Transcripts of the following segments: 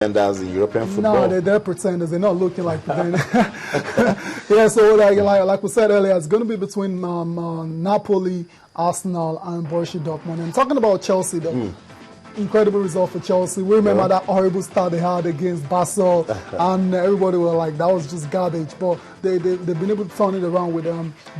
pretenders in European football. No, they're pretenders. They're not looking like pretenders. Yeah, so like we said earlier, it's going to be between Napoli, Arsenal, and Borussia Dortmund. And talking about Chelsea, though, incredible result for Chelsea. We remember that horrible start they had against Basel, and everybody were like, that was just garbage. But they've been able to turn it around with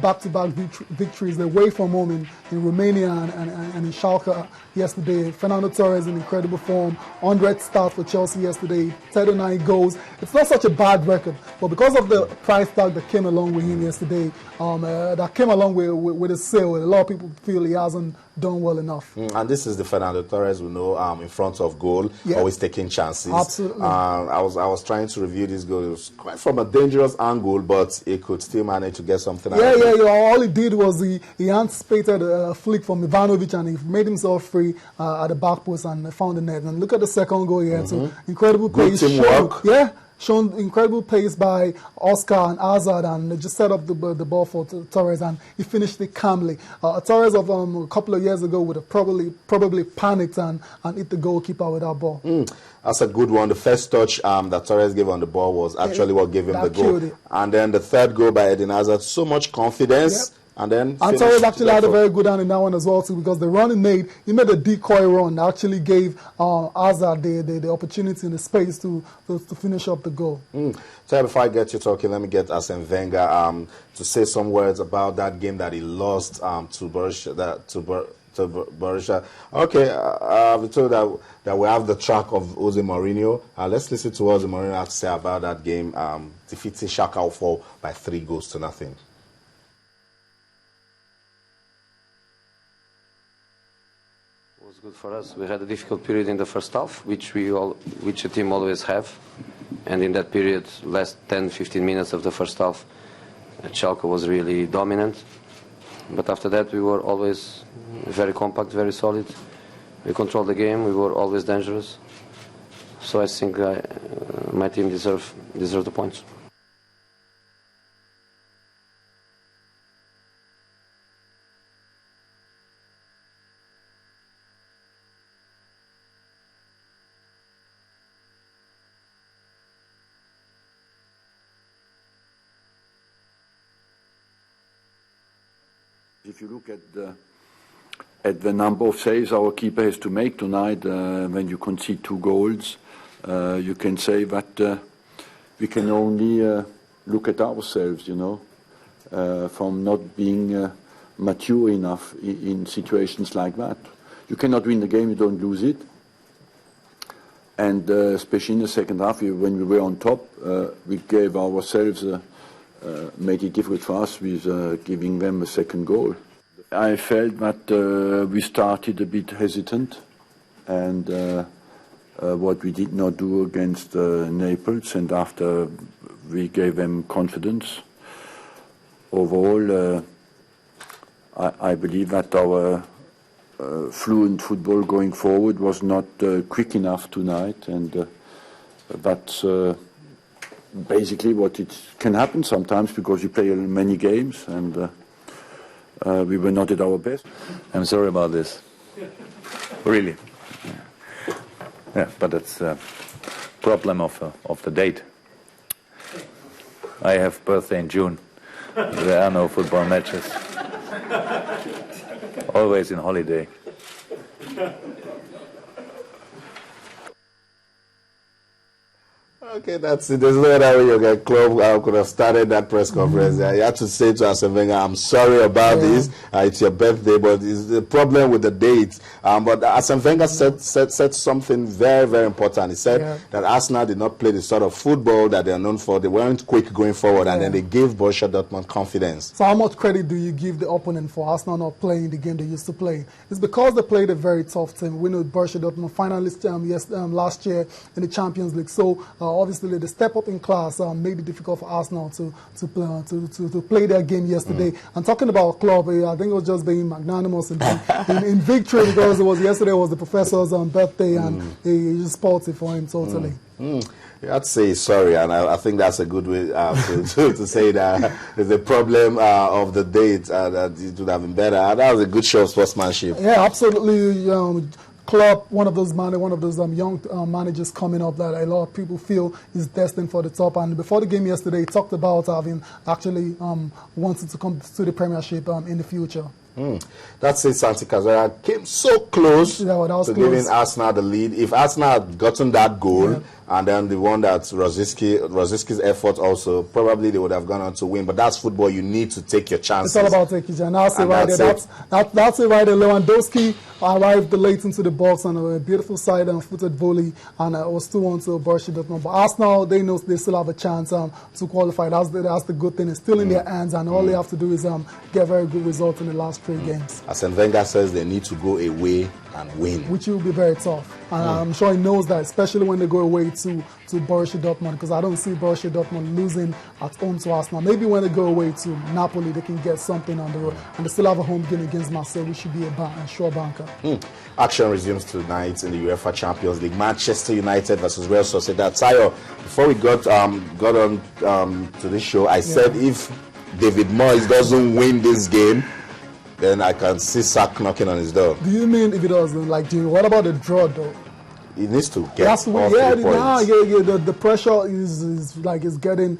back-to-back victories away from home in Romania and in Schalke yesterday. Fernando Torres in incredible form, 100 start for Chelsea yesterday, 39 goals. It's not such a bad record, but because of the price tag that came along with him yesterday, that came along with his sale, a lot of people feel he hasn't done well enough. And this is the Fernando Torres we know in front of goal, always taking chances. Absolutely. I was trying to review this goal. It was quite from a dangerous angle, but he could still manage to get something out of it. All he did was he anticipated a flick from Ivanovic and he made himself free at the back post and found the net. And look at the second goal here. So incredible pace. Good teamwork. Shown incredible pace by Oscar and Hazard, and they just set up the ball for Torres, and he finished it calmly. Torres of a couple of years ago would have probably panicked and hit the goalkeeper with that ball. That's a good one. The first touch that Torres gave on the ball was actually what gave him the goal. And then the third goal by Eden Hazard, so much confidence. And Torres actually had a very good hand in that one as well too, because the run he made a decoy run that actually gave Hazard the opportunity and the space to finish up the goal. So before I get you talking, let me get Arsene Wenger to say some words about that game that he lost to Borussia. To Borussia. Okay, we told that we have the track of Jose Mourinho. Let's listen to what Jose Mourinho had to say about that game, defeating Schalke 04 by 3-0. It was good for us. We had a difficult period in the first half, which a team always have. And in that period, last 10-15 minutes of the first half, Schalke was really dominant. But after that, we were always very compact, very solid. We controlled the game. We were always dangerous. So I think my team deserved the points. If you look at the number of saves our keeper has to make tonight, when you concede 2 goals, you can say that we can only look at ourselves, from not being mature enough in situations like that. You cannot win the game, you don't lose it. And especially in the second half, when we were on top, we gave ourselves made it difficult for us with giving them a second goal. I felt that we started a bit hesitant, and what we did not do against Naples, and after we gave them confidence. Overall, I believe that our fluent football going forward was not quick enough tonight, and that's basically what it can happen sometimes, because you play many games, and we were not at our best. I'm sorry about this. Really. Yeah, but it's a problem of the date. I have birthday in June. There are no football matches. Always in holiday. Okay, that's it. There's no other way your club could have started that press conference. You had to say to Arsene Wenger, I'm sorry about this. It's your birthday, but it's the problem with the dates. But Arsene Wenger said something very, very important. He said that Arsenal did not play the sort of football that they are known for. They weren't quick going forward, and then they gave Borussia Dortmund confidence. So how much credit do you give the opponent for Arsenal not playing the game they used to play? It's because they played a very tough team. We know Borussia Dortmund finalists last year in the Champions League. So obviously, the step up in class made it difficult for Arsenal to play their game yesterday. And talking about club, I think it was just being magnanimous in victory, because yesterday was the professor's birthday, and he just spoiled it for him totally. You have to say sorry, and I think that's a good way to say that there's a problem of the date, that it would have been better. That was a good show of sportsmanship. Yeah, absolutely. Klopp, one of those young managers coming up that a lot of people feel is destined for the top. And before the game yesterday, he talked about having actually wanted to come to the Premiership in the future. That's it. Santi Cazorla came so close to giving Arsenal the lead. If Arsenal had gotten that goal and then the one that Rosiski's effort also, probably they would have gone on to win. But that's football. You need to take your chances. It's all about taking chances. That's it right there. That's it right there. Lewandowski arrived late into the box on a beautiful side and footed volley, and it was 2-1 to Borussia Dortmund. But Arsenal, they know they still have a chance to qualify. That's the good thing. It's still in their hands, and all they have to do is get very good results in the last 3 games. Arsene Wenger says they need to go away and win, which will be very tough. And I'm sure he knows that, especially when they go away to Borussia Dortmund, because I don't see Borussia Dortmund losing at home to Arsenal. Maybe when they go away to Napoli, they can get something on the road. And they still have a home game against Marseille, which should be a sure banker. Action resumes tonight in the UEFA Champions League. Manchester United versus Real Sociedad. Tayo, before we got on to this show, I said if David Moyes doesn't win this game, then I can see Sack knocking on his door. Do you mean if it doesn't? What about the draw, though? He needs to get off 3 points. The pressure is getting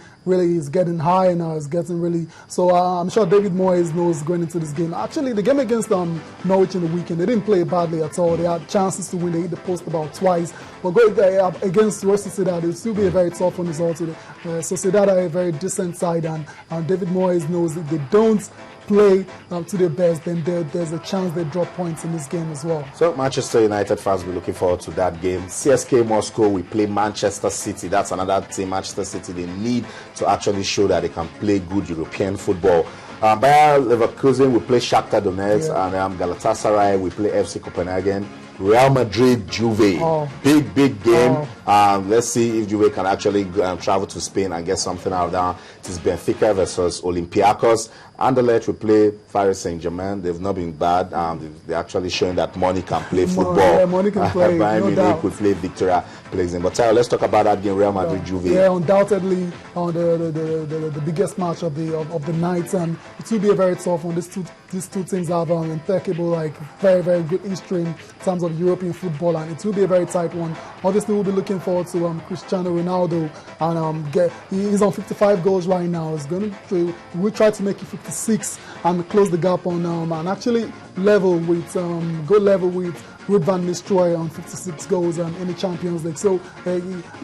high now. It's getting really. So I'm sure David Moyes knows going into this game. Actually, the game against Norwich in the weekend, they didn't play badly at all. They had chances to win. They hit the post about twice. But going against Real Sociedad, it will still be a very tough one as well. Sociedad are a very decent side, and David Moyes knows that they don't play to their best, then there's a chance they drop points in this game as well. So Manchester United fans will be looking forward to that game. CSK Moscow, we play Manchester City. That's another team. Manchester City, they need to actually show that they can play good European football. Bayer Leverkusen, we play Shakhtar Donetsk, and Galatasaray, we play FC Copenhagen. Real Madrid, Juve, big game. Let's see if Juve can actually travel to Spain and get something out of that. It is Benfica versus Olympiacos. Anderlecht will play Paris Saint-Germain. They've not been bad. They're actually showing that money can play football. Yeah, money can play. Bayern no Munich will play Victoria Plzen. But let's talk about that game, Real Madrid, Juve. Yeah, undoubtedly the biggest match of the night, and it will be a very tough one. These two teams have impeccable, very, very good history in terms of European football, and it will be a very tight one. Obviously, we'll be looking forward to Cristiano Ronaldo, and he's on 55 goals right now. We'll try to make it 56 and close the gap on and actually go level with Ruud van Nistelrooy on 56 goals in the Champions League. So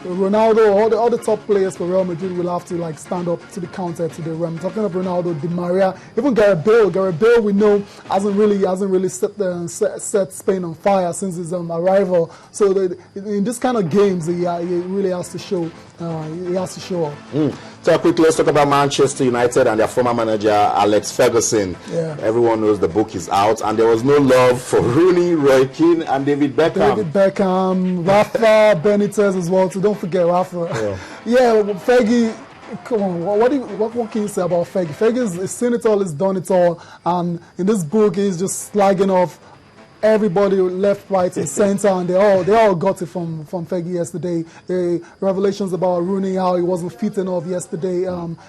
Ronaldo, all the top players for Real Madrid will have to stand up to the counter today. I'm talking of Ronaldo, Di Maria, even Gareth Bale. Gareth Bale, we know hasn't really set Spain on fire since his arrival. So in this kind of games, he really has to show. He has to show up. So quickly, let's talk about Manchester United and their former manager Alex Ferguson. Everyone knows the book is out, and there was no love for Rooney, Roy Keane, and David Beckham. Rafa Benitez as well. So don't forget Rafa. Fergie. Come on, what can you say about Fergie? Fergie has seen it all, he's done it all, and in this book he's just slagging off everybody left, right, and center, and they all got it from Fergie yesterday. The revelations about Rooney, how he wasn't fit enough yesterday,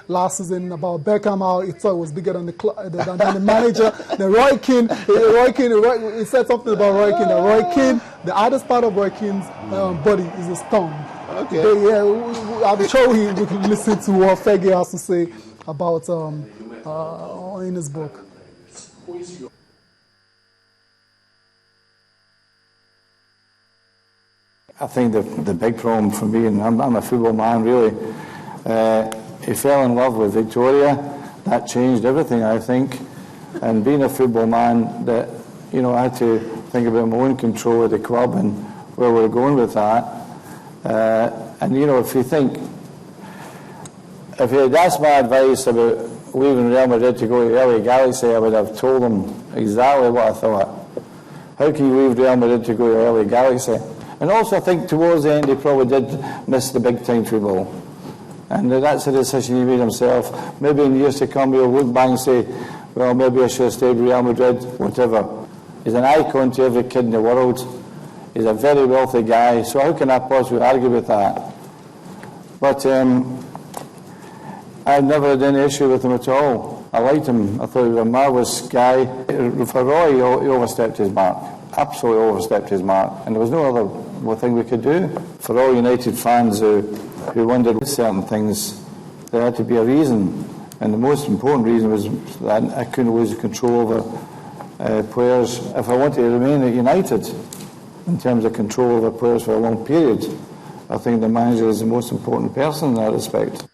last season, about Beckham, how he thought it was bigger than the manager. Then Roy Keane, he said something about Roy Keane. That Roy Keane, the hardest part of Roy Keane's body is his tongue. Okay. I'm sure we can listen to what Fergie has to say about in his book. I think the big problem for me, and I'm a football man really, he fell in love with Victoria. That changed everything, I think. And being a football man, that I had to think about my own control of the club and where we're going with that. And if he had asked my advice about leaving Real Madrid to go to LA Galaxy, I would have told him exactly what I thought. How can you leave Real Madrid to go to LA Galaxy? And also, I think towards the end, he probably did miss the big-time football. And that's a decision he made himself. Maybe in years to come, he'll look back and say, well, maybe I should have stayed with Real Madrid, whatever. He's an icon to every kid in the world. He's a very wealthy guy, so how can I possibly argue with that? But I never had any issue with him at all. I liked him. I thought he was a marvellous guy. For Roy, he overstepped his mark. absolutely overstepped his mark, and there was no other thing we could do. For all United fans who wondered certain things, there had to be a reason, and the most important reason was that I couldn't lose control over players. If I wanted to remain at United in terms of control over players for a long period, I think the manager is the most important person in that respect.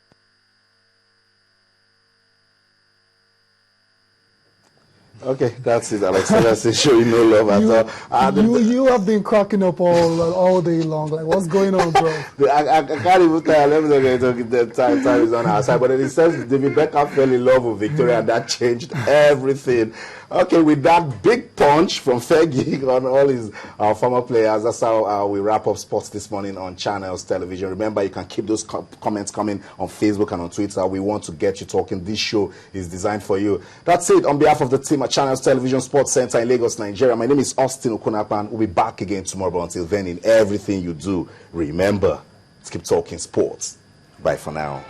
Okay, that's it, Alex. That's showing no love at all. You have been cracking up all day long. Like, what's going on, bro? I can't even tell. Let me talk. The time is on our side. But in a sense, David Beckham fell in love with Victoria, and that changed everything. Okay, with that big punch from Fergie on all his former players, that's how we wrap up sports this morning on Channels Television. Remember, you can keep those comments coming on Facebook and on Twitter. We want to get you talking. This show is designed for you. That's it. On behalf of the team at Channels Television Sports Center in Lagos, Nigeria, my name is Austin Okunapan. We'll be back again tomorrow. But until then, in everything you do, remember, let's keep talking sports. Bye for now.